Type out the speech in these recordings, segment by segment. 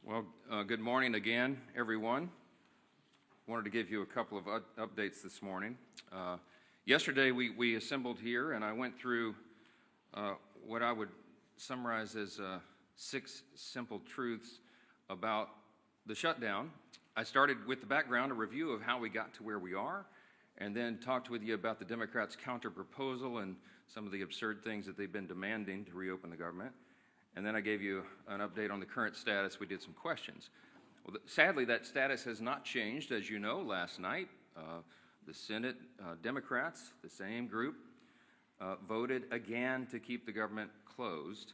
Well, good morning again, everyone. Wanted to give you a couple of updates this morning. Yesterday, we assembled here, and I went through what I would summarize as 6 simple truths about the shutdown. I started with the background, a review of how we got to where we are, and then talked with you about the Democrats' counter-proposal and some of the absurd things that they've been demanding to reopen the government. And then I gave you an update on the current status. We did some questions. Well, sadly, that status has not changed. As you know, last night, the Senate Democrats, the same group, voted again to keep the government closed.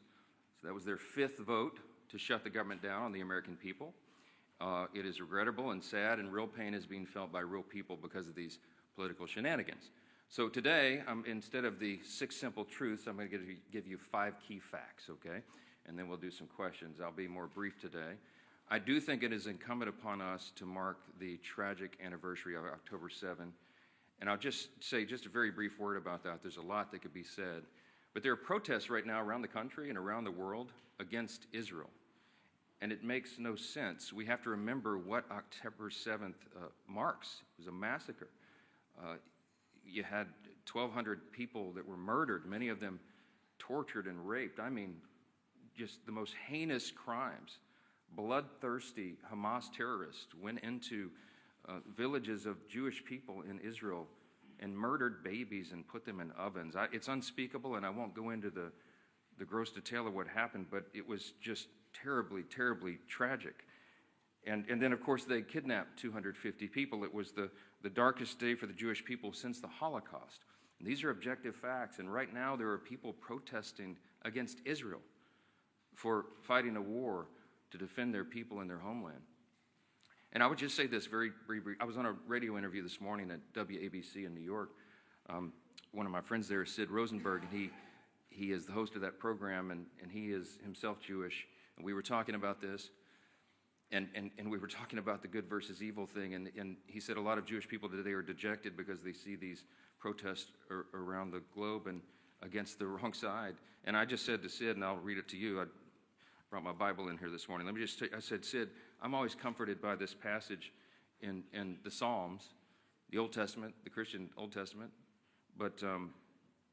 So that was their 5th vote to shut the government down on the American people. It is regrettable and sad, and real pain is being felt by real people because of these political shenanigans. So today, instead of the 6 simple truths, I'm going to give you 5 key facts, okay? And then we'll do some questions. I'll be more brief today. I do think it is incumbent upon us to mark the tragic anniversary of October 7. And I'll just say just a very brief word about that. There's a lot that could be said. But there are protests right now around the country and around the world against Israel. And it makes no sense. We have to remember what October 7th marks. It was a massacre. You had 1,200 people that were murdered, many of them tortured and raped. I mean, just the most heinous crimes. Bloodthirsty Hamas terrorists went into villages of Jewish people in Israel and murdered babies and put them in ovens. It's unspeakable, and I won't go into the gross detail of what happened, but it was just terribly, terribly tragic. And then, of course, they kidnapped 250 people. It was the darkest day for the Jewish people since the Holocaust. And these are objective facts, and right now there are people protesting against Israel for fighting a war to defend their people and their homeland. And I would just say this very briefly. I was on a radio interview this morning at WABC in New York. One of my friends there is Sid Rosenberg, and he is the host of that program, and he is himself Jewish. And we were talking about this, and we were talking about the good versus evil thing, and he said a lot of Jewish people today are dejected because they see these protests around the globe and against the wrong side. And I just said to Sid, and I'll read it to you. I brought my Bible in here this morning. Let me just say, I said, Sid, I'm always comforted by this passage in the Psalms, the Old Testament, the Christian Old Testament. But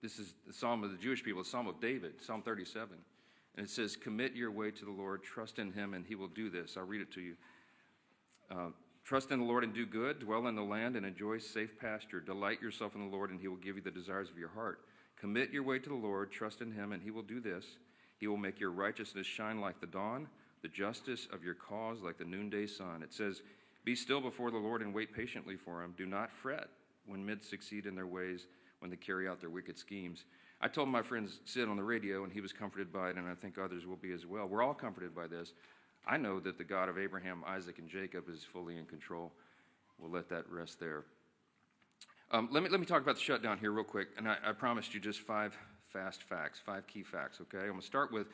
this is the Psalm of the Jewish people, the Psalm of David, Psalm 37. And it says, commit your way to the Lord, trust in him, and he will do this. I'll read it to you. Trust in the Lord and do good, dwell in the land and enjoy safe pasture. Delight yourself in the Lord, and he will give you the desires of your heart. Commit your way to the Lord, trust in him, and he will do this. He will make your righteousness shine like the dawn, the justice of your cause like the noonday sun. It says, be still before the Lord and wait patiently for him. Do not fret when men succeed in their ways, when they carry out their wicked schemes. I told my friend Sid on the radio, and he was comforted by it, and I think others will be as well. We're all comforted by this. I know that the God of Abraham, Isaac, and Jacob is fully in control. We'll let that rest there. Let me talk about the shutdown here real quick, and I promised you just 5 fast facts, 5 key facts, okay? I'm going to start with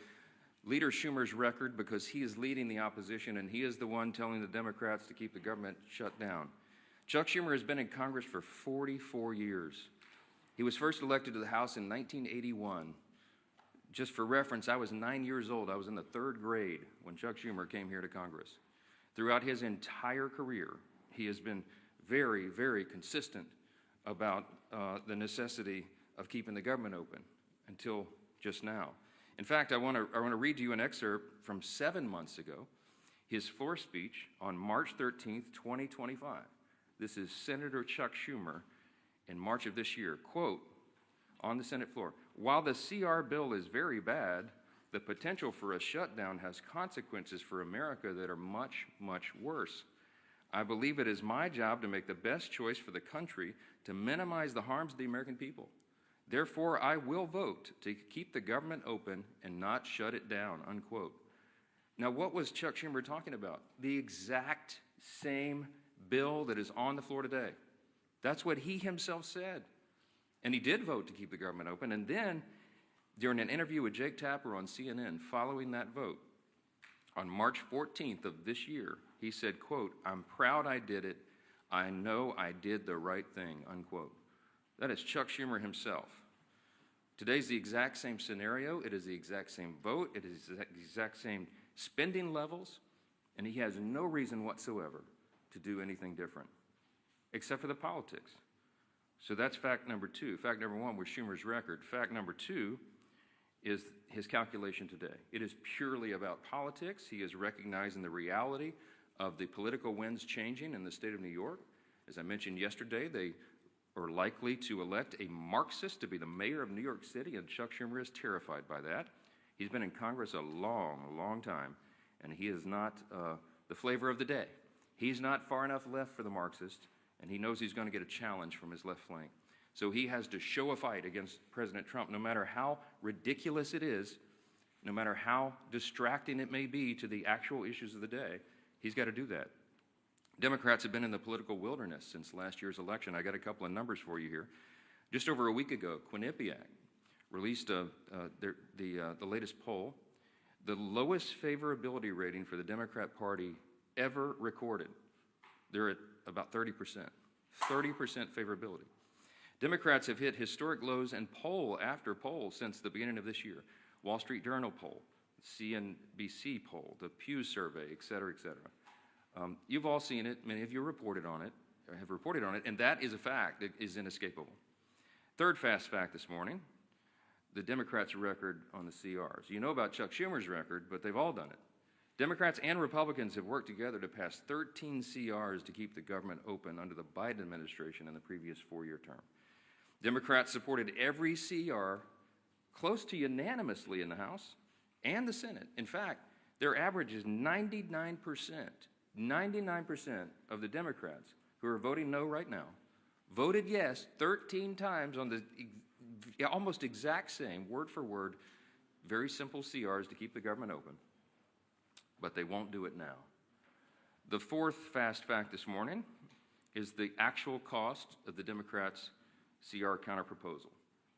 Leader Schumer's record because he is leading the opposition, and he is the one telling the Democrats to keep the government shut down. Chuck Schumer has been in Congress for 44 years. He was first elected to the House in 1981. Just for reference, I was 9 years old. I was in the 3rd grade when Chuck Schumer came here to Congress. Throughout his entire career, he has been very, very consistent about the necessity of keeping the government open until just now. In fact, I want to read to you an excerpt from 7 months ago, his floor speech on March 13th, 2025. This is Senator Chuck Schumer in March of this year. Quote, on the Senate floor, while the CR bill is very bad, the potential for a shutdown has consequences for America that are much, much worse. I believe it is my job to make the best choice for the country to minimize the harms of the American people. Therefore, I will vote to keep the government open and not shut it down, unquote. Now, what was Chuck Schumer talking about? The exact same bill that is on the floor today. That's what he himself said. And he did vote to keep the government open. And then, during an interview with Jake Tapper on CNN following that vote, on March 14th of this year, he said, quote, I'm proud I did it. I know I did the right thing, unquote. That is Chuck Schumer himself. Today's the exact same scenario. It is the exact same vote. It is the exact same spending levels. And he has no reason whatsoever to do anything different, except for the politics. So that's fact number two. Fact number one was Schumer's record. Fact number two is his calculation today. It is purely about politics. He is recognizing the reality of the political winds changing in the state of New York. As I mentioned yesterday, they are likely to elect a Marxist to be the mayor of New York City, and Chuck Schumer is terrified by that. He's been in Congress a long time, and he is not the flavor of the day. He's not far enough left for the Marxist, and he knows he's going to get a challenge from his left flank. So he has to show a fight against President Trump, no matter how ridiculous it is, no matter how distracting it may be to the actual issues of the day. He's got to do that. Democrats have been in the political wilderness since last year's election. I got a couple of numbers for you here. Just over a week ago, Quinnipiac released the latest poll, the lowest favorability rating for the Democrat Party ever recorded. They're at about 30%. 30% favorability. Democrats have hit historic lows in poll after poll since the beginning of this year. Wall Street Journal poll, CNBC poll, the Pew survey, et cetera, et cetera. You've all seen it. Many of you reported on it, or have reported on it, and that is a fact that is inescapable. Third fast fact this morning, the Democrats' record on the CRs. You know about Chuck Schumer's record, but they've all done it. Democrats and Republicans have worked together to pass 13 CRs to keep the government open under the Biden administration in the previous four-year term. Democrats supported every CR close to unanimously in the House and the Senate. In fact, their average is 99%. 99% of the Democrats who are voting no right now voted yes 13 times on the almost exact same, word for word, very simple CRs to keep the government open. But they won't do it now. The fourth fast fact this morning is the actual cost of the Democrats' CR counterproposal.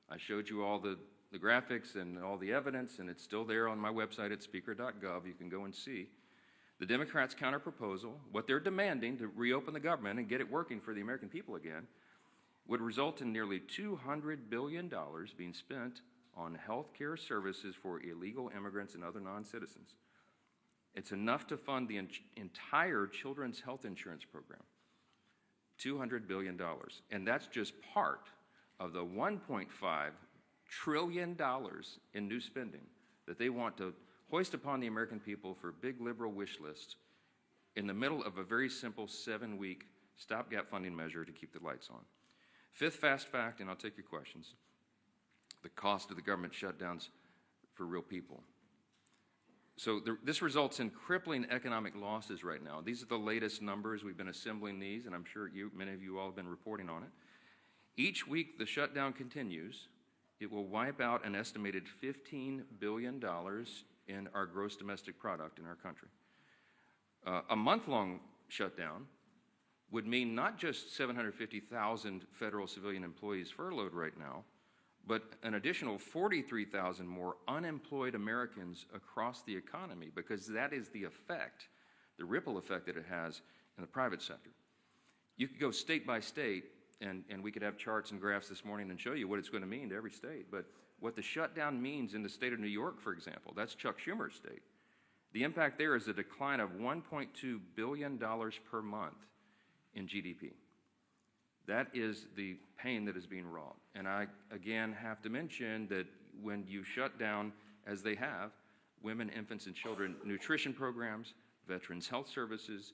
I showed you all the graphics and all the evidence, and it's still there on my website at speaker.gov. You can go and see. The Democrats' counterproposal, what they're demanding to reopen the government and get it working for the American people again, would result in nearly $200 billion being spent on health care services for illegal immigrants and other non-citizens. It's enough to fund the entire children's health insurance program, $200 billion. And that's just part of the $1.5 trillion in new spending that they want to hoist upon the American people for big liberal wish lists in the middle of a very simple 7-week stopgap funding measure to keep the lights on. Fifth fast fact, and I'll take your questions, the cost of the government shutdowns for real people. So this results in crippling economic losses right now. These are the latest numbers. We've been assembling these, and I'm sure many of you all have been reporting on it. Each week the shutdown continues. It will wipe out an estimated $15 billion in our gross domestic product in our country. A month-long shutdown would mean not just 750,000 federal civilian employees furloughed right now, but an additional 43,000 more unemployed Americans across the economy, because that is the effect, the ripple effect that it has in the private sector. You could go state by state, and we could have charts and graphs this morning and show you what it's going to mean to every state, but what the shutdown means in the state of New York, for example, that's Chuck Schumer's state. The impact there is a decline of $1.2 billion per month in GDP. That is the pain that is being wrought. And I, again, have to mention that when you shut down, as they have, women, infants, and children nutrition programs, veterans health services,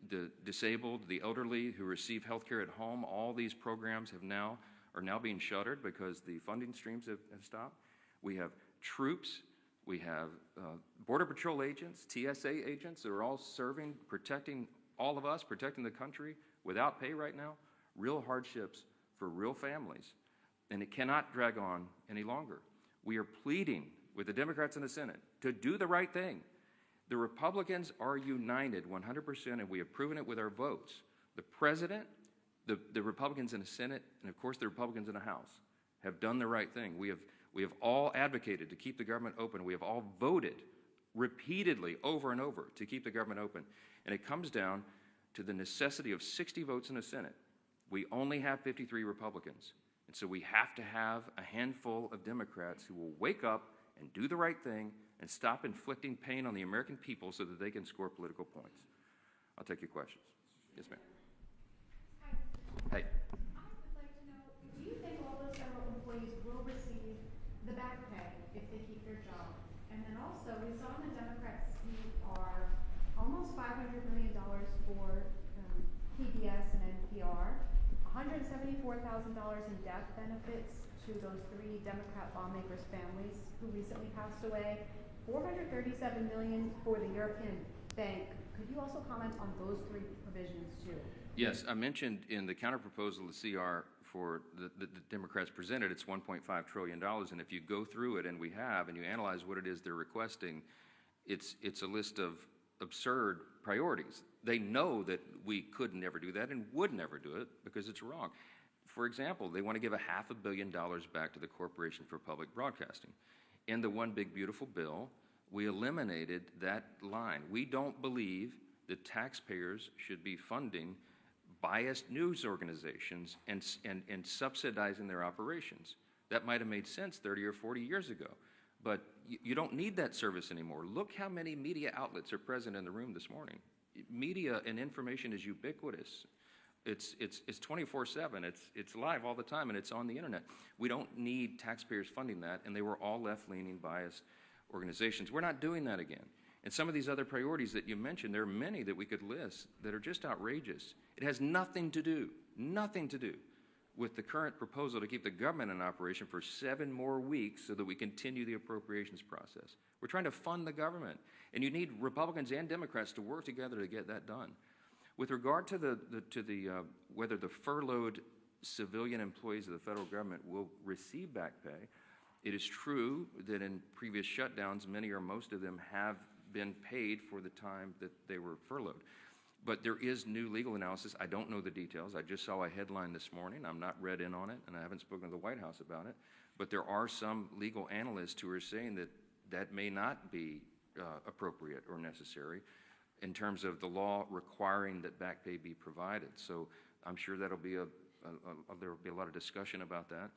the disabled, the elderly who receive health care at home, all these programs are now being shuttered because the funding streams have stopped. We have troops, we have Border Patrol agents, TSA agents that are all serving, protecting all of us, protecting the country without pay right now. Real hardships for real families, and it cannot drag on any longer. We are pleading with the Democrats in the Senate to do the right thing. The Republicans are united 100%, and we have proven it with our votes. The President, the Republicans in the Senate, and of course the Republicans in the House have done the right thing. We have all advocated to keep the government open. We have all voted repeatedly over and over to keep the government open. And it comes down to the necessity of 60 votes in the Senate. We only have 53 Republicans, and so we have to have a handful of Democrats who will wake up and do the right thing and stop inflicting pain on the American people so that they can score political points. I'll take your questions. Yes, ma'am. Hey. I would like to know, do you think all those federal employees will receive the back pay if they keep their job? And then also, we saw in the Democrats' CR almost $500 million for PBS and NPR, $174,000 in death benefits to those 3 Democrat lawmakers' families who recently passed away, $437 million for the European Bank. Could you also comment on those 3 provisions too? Yes, I mentioned in the counterproposal, the CR for the Democrats presented, it's $1.5 trillion. And if you go through it, and we have, and you analyze what it is they're requesting, it's a list of absurd priorities. They know that we could never do that and would never do it because it's wrong. For example, they want to give $500 million back to the Corporation for Public Broadcasting. In the One Big Beautiful Bill, we eliminated that line. We don't believe that taxpayers should be funding biased news organizations and subsidizing their operations. That might have made sense 30 or 40 years ago, but you don't need that service anymore. Look how many media outlets are present in the room this morning. Media and information is ubiquitous. It's 24/7. It's live all the time, and it's on the internet. We don't need taxpayers funding that, and they were all left-leaning, biased organizations. We're not doing that again. And some of these other priorities that you mentioned, there are many that we could list that are just outrageous. It has nothing to do with the current proposal to keep the government in operation for 7 more weeks so that we continue the appropriations process. We're trying to fund the government, and you need Republicans and Democrats to work together to get that done. With regard to whether the furloughed civilian employees of the federal government will receive back pay, it is true that in previous shutdowns, many or most of them have been paid for the time that they were furloughed. But there is new legal analysis. I don't know the details. I just saw a headline this morning. I'm not read in on it, and I haven't spoken to the White House about it. But there are some legal analysts who are saying that that may not be appropriate or necessary in terms of the law requiring that back pay be provided. So I'm sure that'll be there will be a lot of discussion about that.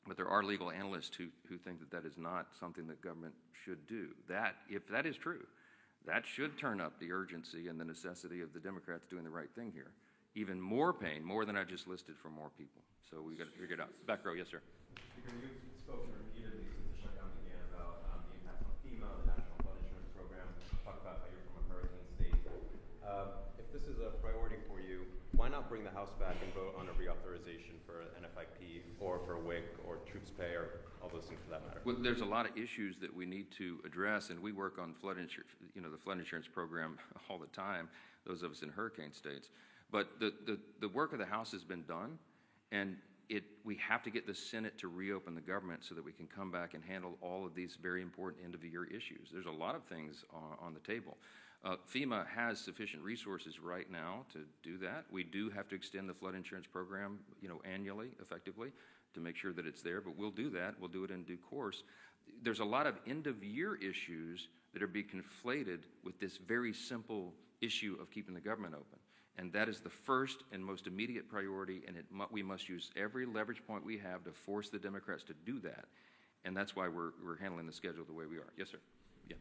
But there are legal analysts who think that that is not something that government should do. That, if that is true, that should turn up the urgency and the necessity of the Democrats doing the right thing here. Even more pain, more than I just listed, for more people. So we got to figure it out. Back row, yes, sir. Speaker, you've spoken repeatedly since the shutdown began about the impact on FEMA, the National Flood Insurance Program. Talk about how you're from a hurricane state. If this is a priority for you, why not bring the House back and vote on a reauthorization for NFIP or for WIC or troops pay or all those things for that matter? Well, there's a lot of issues that we need to address, and we work on flood insurance, the flood insurance program all the time, those of us in hurricane states. But the work of the House has been done, and we have to get the Senate to reopen the government so that we can come back and handle all of these very important end-of-the-year issues. There's a lot of things on the table. FEMA has sufficient resources right now to do that. We do have to extend the flood insurance program, annually, effectively, to make sure that it's there, but we'll do that. We'll do it in due course. There's a lot of end-of-year issues that are being conflated with this very simple issue of keeping the government open. And that is the first and most immediate priority, and we must use every leverage point we have to force the Democrats to do that. And that's why we're handling the schedule the way we are. Yes, sir. Yeah.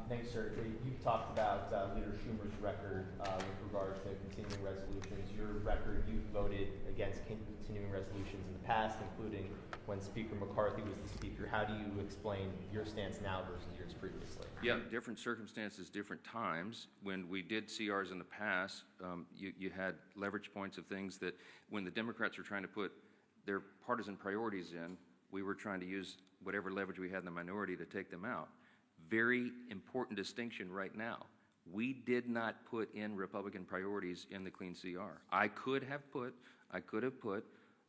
Thanks, sir. You've talked about Leader Schumer's record with regard to continuing resolutions. Your record, you've voted against continuing resolutions in the past, including when Speaker McCarthy was the Speaker. How do you explain your stance now versus years previously? Yeah, different circumstances, different times. When we did CRs in the past, you had leverage points of things that when the Democrats were trying to put their partisan priorities in, we were trying to use whatever leverage we had in the minority to take them out. Very important distinction right now. We did not put in Republican priorities in the clean CR. I could have put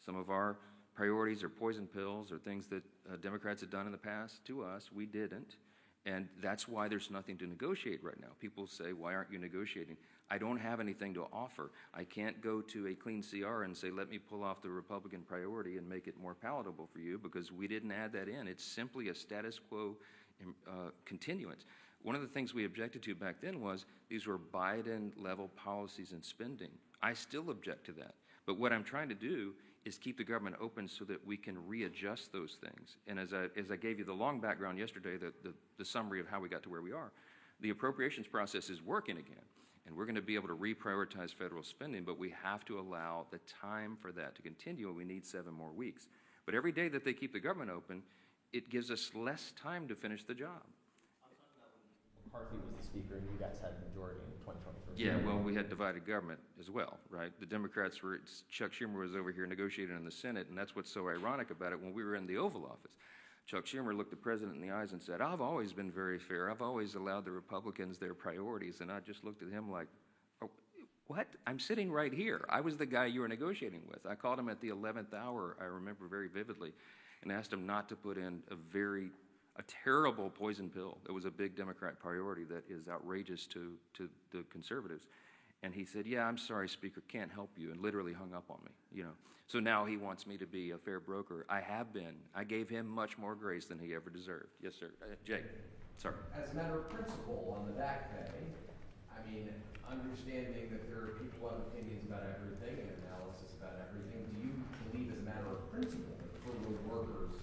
some of our priorities or poison pills or things that Democrats had done in the past to us. We didn't. And that's why there's nothing to negotiate right now. People say, why aren't you negotiating? I don't have anything to offer. I can't go to a clean CR and say, let me pull off the Republican priority and make it more palatable for you, because we didn't add that in. It's simply a status quo continuance. One of the things we objected to back then was these were Biden-level policies and spending. I still object to that. But what I'm trying to do is keep the government open so that we can readjust those things. And as I gave you the long background yesterday, the summary of how we got to where we are, the appropriations process is working again. And we're going to be able to reprioritize federal spending, but we have to allow the time for that to continue, and we need 7 more weeks. But every day that they keep the government open, it gives us less time to finish the job. McCarthy was the speaker and you guys had a majority in 2023. Yeah, well, we had divided government as well, right? The Democrats were, Chuck Schumer was over here negotiating in the Senate, and that's what's so ironic about it. When we were in the Oval Office, Chuck Schumer looked the president in the eyes and said, I've always been very fair. I've always allowed the Republicans their priorities. And I just looked at him like, oh, what? I'm sitting right here. I was the guy you were negotiating with. I called him at the 11th hour, I remember very vividly, and asked him not to put in a terrible poison pill that was a big Democrat priority that is outrageous to the conservatives. And he said, yeah, I'm sorry, Speaker, can't help you, and literally hung up on me, you know. So now he wants me to be a fair broker. I have been. I gave him much more grace than he ever deserved. Yes, sir. Jake, sorry. As a matter of principle on the back pay, I mean, understanding that there are people who have opinions about everything and analysis about everything, do you believe as a matter of principle that furloughed workers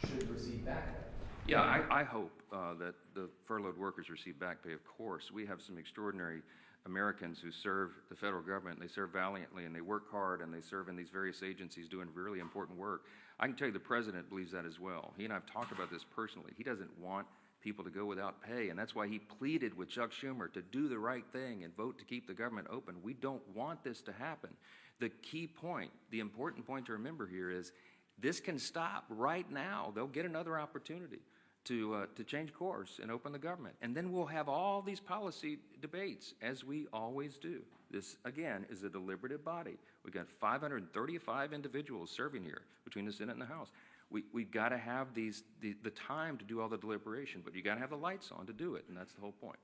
should receive back pay? Yeah, I hope that the furloughed workers receive back pay, of course. We have some extraordinary Americans who serve the federal government. They serve valiantly, and they work hard, and they serve in these various agencies doing really important work. I can tell you the president believes that as well. He and I have talked about this personally. He doesn't want people to go without pay, and that's why he pleaded with Chuck Schumer to do the right thing and vote to keep the government open. We don't want this to happen. The key point, the important point to remember here is this can stop right now. They'll get another opportunity to change course and open the government. And then we'll have all these policy debates, as we always do. This, again, is a deliberative body. We've got 535 individuals serving here between the Senate and the House. We've got to have the time to do all the deliberation, but you got to have the lights on to do it, and that's the whole point.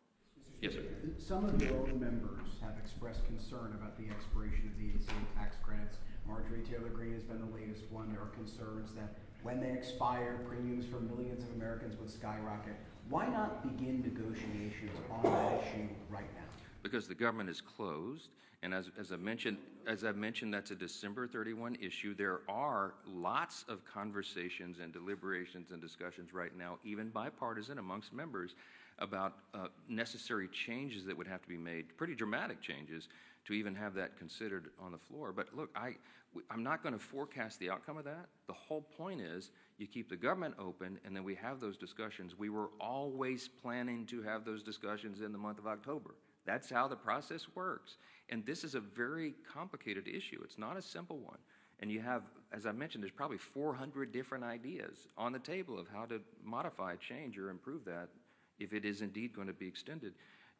Yes, sir. Some of your own members have expressed concern about the expiration of the ACA tax credits. Marjorie Taylor Greene has been the latest one. There are concerns that when they expire, premiums for millions of Americans would skyrocket. Why not begin negotiations on that issue right now? Because the government is closed, and as I've mentioned, that's a December 31 issue. There are lots of conversations and deliberations and discussions right now, even bipartisan amongst members, about necessary changes that would have to be made, pretty dramatic changes, to even have that considered on the floor. But look, I'm not going to forecast the outcome of that. The whole point is you keep the government open, and then we have those discussions. We were always planning to have those discussions in the month of October. That's how the process works. And this is a very complicated issue. It's not a simple one. And you have, as I mentioned, there's probably 400 different ideas on the table of how to modify, change, or improve that if it is indeed going to be extended.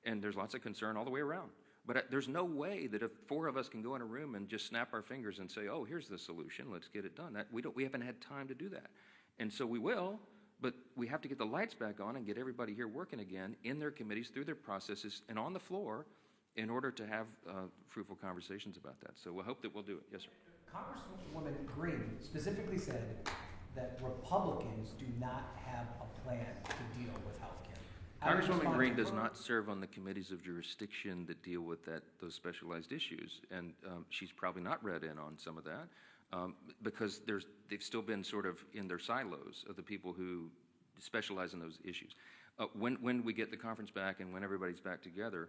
And there's lots of concern all the way around. But there's no way that if 4 of us can go in a room and just snap our fingers and say, oh, here's the solution, let's get it done. We haven't had time to do that. And so we will, but we have to get the lights back on and get everybody here working again in their committees, through their processes, and on the floor in order to have fruitful conversations about that. So we'll hope that we'll do it. Yes, sir. Congresswoman Greene specifically said that Republicans do not have a plan to deal with health care. Congresswoman Greene does not serve on the committees of jurisdiction that deal with those specialized issues, and she's probably not read in on some of that because they've still been sort of in their silos of the people who specialize in those issues. When we get the conference back and when everybody's back together,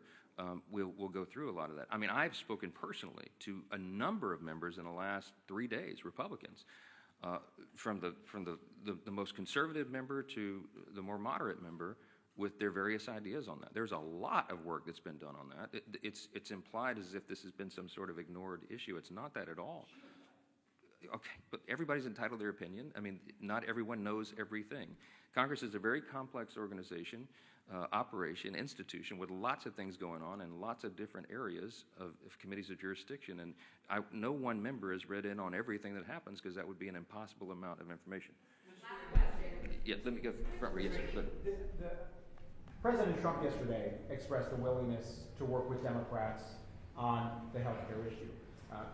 we'll go through a lot of that. I mean, I've spoken personally to a number of members in the last 3 days, Republicans, from the most conservative member to the more moderate member, with their various ideas on that. There's a lot of work that's been done on that. It's implied as if this has been some sort of ignored issue. It's not that at all. Okay, but everybody's entitled to their opinion. I mean, not everyone knows everything. Congress is a very complex organization, operation, institution with lots of things going on and lots of different areas of committees of jurisdiction. And no one member has read in on everything that happens because that would be an impossible amount of information. Yeah, let me go front row. Yes, sir. President Trump yesterday expressed a willingness to work with Democrats on the health care issue.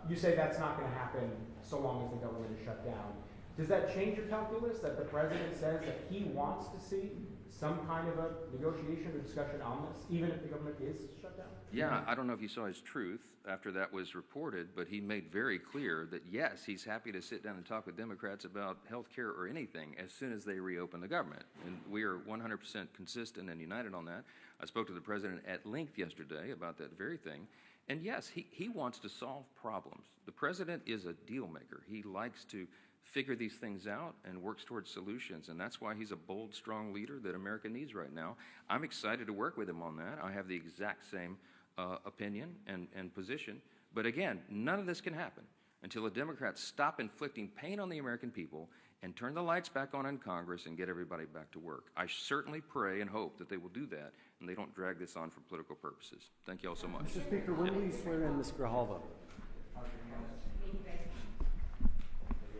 You say that's not going to happen so long as the government is shut down. Does that change your calculus that the president says that he wants to see some kind of a negotiation or discussion on this, even if the government is shut down? Yeah, I don't know if you saw his truth after that was reported, but he made very clear that yes, he's happy to sit down and talk with Democrats about health care or anything as soon as they reopen the government. And we are 100% consistent and united on that. I spoke to the president at length yesterday about that very thing. And yes, he wants to solve problems. The president is a deal maker. He likes to figure these things out and works towards solutions, and that's why he's a bold, strong leader that America needs right now. I'm excited to work with him on that. I have the exact same opinion and position. But again, none of this can happen until the Democrats stop inflicting pain on the American people and turn the lights back on in Congress and get everybody back to work. I certainly pray and hope that they will do that and they don't drag this on for political purposes. Thank you all so much. Mr. Speaker, when will you swear in Ms. Grijalva?